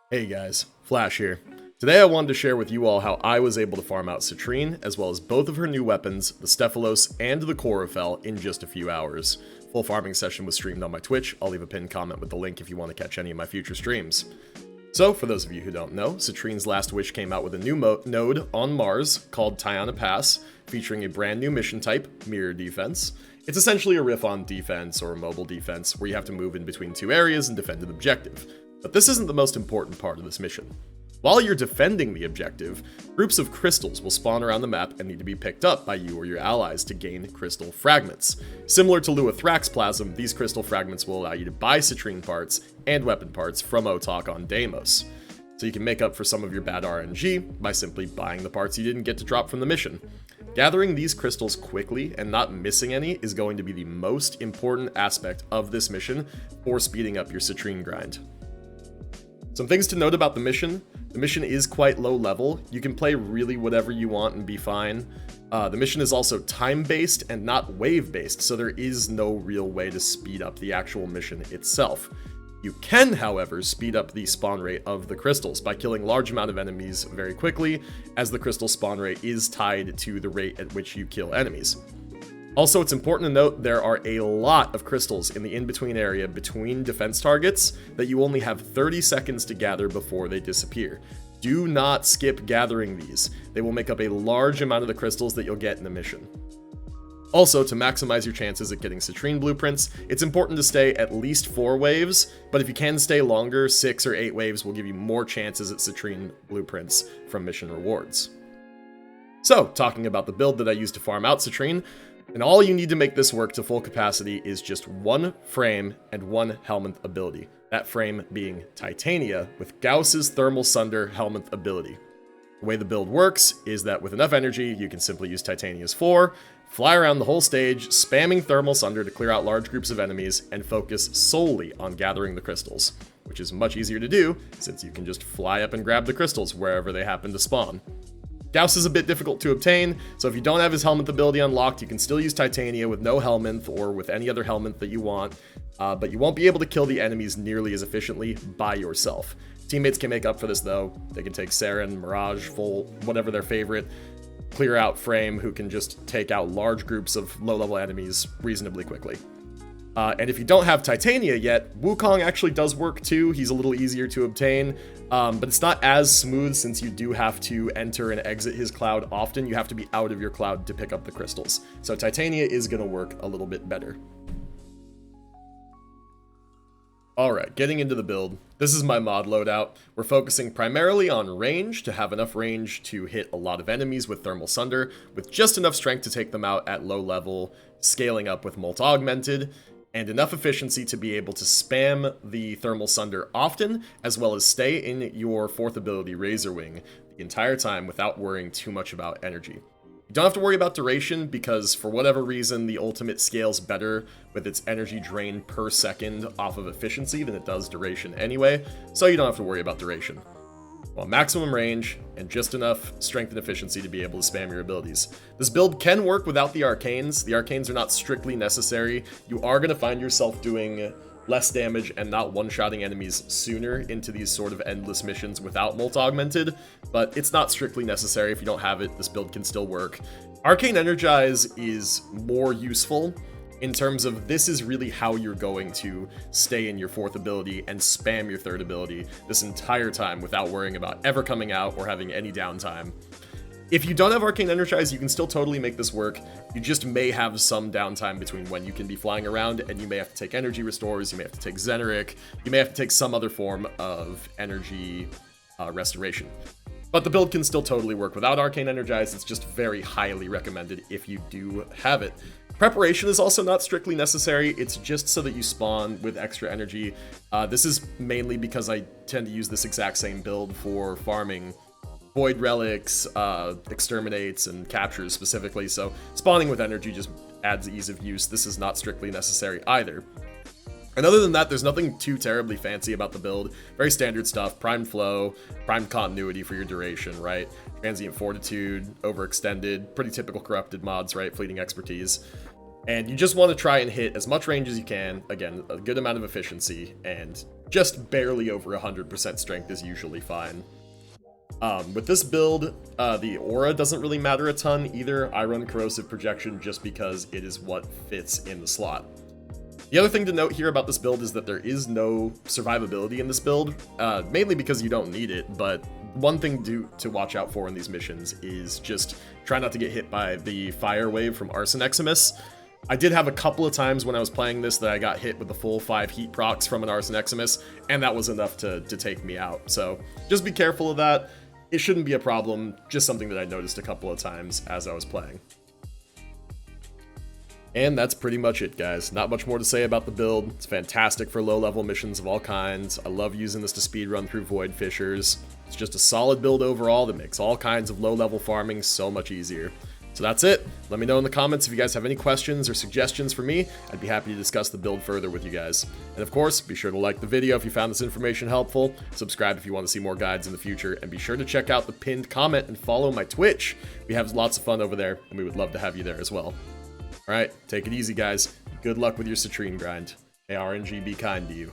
Hey guys, Flash here. Today I wanted to share with you all how I was able to farm out Citrine, as well as both of her new weapons, the Stephalos and the Chlorophyll, in just a few hours. Full farming session was streamed on my Twitch. I'll leave a pinned comment with the link if you want to catch any of my future streams. So, for those of you who don't know, Citrine's Last Wish came out with a new node on Mars called Tiana Pass, featuring a brand new mission type, Mirror Defense. It's essentially a riff on defense or mobile defense, where you have to move in between two areas and defend an objective. But this isn't the most important part of this mission. While you're defending the objective, groups of crystals will spawn around the map and need to be picked up by you or your allies to gain crystal fragments. Similar to Luathrax Plasm, these crystal fragments will allow you to buy Citrine parts and weapon parts from Otok on Deimos. So you can make up for some of your bad RNG by simply buying the parts you didn't get to drop from the mission. Gathering these crystals quickly and not missing any is going to be the most important aspect of this mission for speeding up your Citrine grind. Some things to note about the mission. The mission is quite low level. You can play really whatever you want and be fine. The mission is also time-based and not wave-based, so there is no real way to speed up the actual mission itself. You can, however, speed up the spawn rate of the crystals by killing large amount of enemies very quickly, as the crystal spawn rate is tied to the rate at which you kill enemies. Also, it's important to note there are a lot of crystals in the in-between area between defense targets that you only have 30 seconds to gather before they disappear. Do not skip gathering these. They will make up a large amount of the crystals that you'll get in the mission. Also, to maximize your chances at getting Citrine blueprints, it's important to stay at least 4 waves, but if you can stay longer, 6 or 8 waves will give you more chances at Citrine blueprints from mission rewards. So, talking about the build that I used to farm out Citrine, and all you need to make this work to full capacity is just 1 frame and 1 Helminth ability. That frame being Titania with Gauss's Thermal Sunder Helminth ability. The way the build works is that with enough energy, you can simply use Titania's 4, fly around the whole stage, spamming Thermal Sunder to clear out large groups of enemies, and focus solely on gathering the crystals, which is much easier to do since you can just fly up and grab the crystals wherever they happen to spawn. Gauss is a bit difficult to obtain, so if you don't have his Helminth ability unlocked, you can still use Titania with no Helminth or with any other Helminth that you want, but you won't be able to kill the enemies nearly as efficiently by yourself. Teammates can make up for this though. They can take Saren, Mirage, Full, whatever their favorite, clear out Frame, who can just take out large groups of low-level enemies reasonably quickly. And if you don't have Titania yet, Wukong actually does work too. He's a little easier to obtain, but it's not as smooth since you do have to enter and exit his cloud often. You have to be out of your cloud to pick up the crystals. So Titania is going to work a little bit better. Alright, getting into the build. This is my mod loadout. We're focusing primarily on range to have enough range to hit a lot of enemies with Thermal Sunder, with just enough strength to take them out at low level, scaling up with Molt Augmented, and enough efficiency to be able to spam the Thermal Sunder often, as well as stay in your 4th ability, Razor Wing, the entire time without worrying too much about energy. You don't have to worry about duration, because for whatever reason, the ultimate scales better with its energy drain per second off of efficiency than it does duration anyway, so you don't have to worry about duration. Well, maximum range, and just enough strength and efficiency to be able to spam your abilities. This build can work without the arcanes. The arcanes are not strictly necessary. You are going to find yourself doing less damage and not one-shotting enemies sooner into these sort of endless missions without Molt Augmented, but it's not strictly necessary. If you don't have it, this build can still work. Arcane Energize is more useful in terms of this is really how you're going to stay in your 4th ability and spam your 3rd ability this entire time without worrying about ever coming out or having any downtime. If you don't have Arcane Energize, you can still totally make this work. You just may have some downtime between when you can be flying around, and you may have to take energy restores, you may have to take Xeneric, you may have to take some other form of energy restoration. But the build can still totally work without Arcane Energize. It's just very highly recommended if you do have it. Preparation is also not strictly necessary. It's just so that you spawn with extra energy. This is mainly because I tend to use this exact same build for farming Void Relics, Exterminates, and Captures specifically, so spawning with energy just adds ease of use. This is not strictly necessary either. And other than that, there's nothing too terribly fancy about the build. Very standard stuff. Primed Flow, Primed Continuity for your duration, right? Transient Fortitude, Overextended, pretty typical corrupted mods, right? Fleeting Expertise. And you just want to try and hit as much range as you can, again, a good amount of efficiency, and just barely over 100% strength is usually fine. With this build, the aura doesn't really matter a ton either. I run Corrosive Projection just because it is what fits in the slot. The other thing to note here about this build is that there is no survivability in this build, mainly because you don't need it, but one thing to watch out for in these missions is just try not to get hit by the fire wave from Arson Eximus. I did have a couple of times when I was playing this that I got hit with the full 5 heat procs from an Arson Eximus, and that was enough to take me out. So just be careful of that. It shouldn't be a problem, just something that I noticed a couple of times as I was playing. And that's pretty much it, guys. Not much more to say about the build. It's fantastic for low-level missions of all kinds. I love using this to speedrun through Void Fissures. It's just a solid build overall that makes all kinds of low-level farming so much easier. So that's it. Let me know in the comments if you guys have any questions or suggestions for me. I'd be happy to discuss the build further with you guys. And of course, be sure to like the video if you found this information helpful, subscribe if you want to see more guides in the future, and be sure to check out the pinned comment and follow my Twitch. We have lots of fun over there, and we would love to have you there as well. Alright, take it easy, guys. Good luck with your Citrine grind. May RNG be kind to you.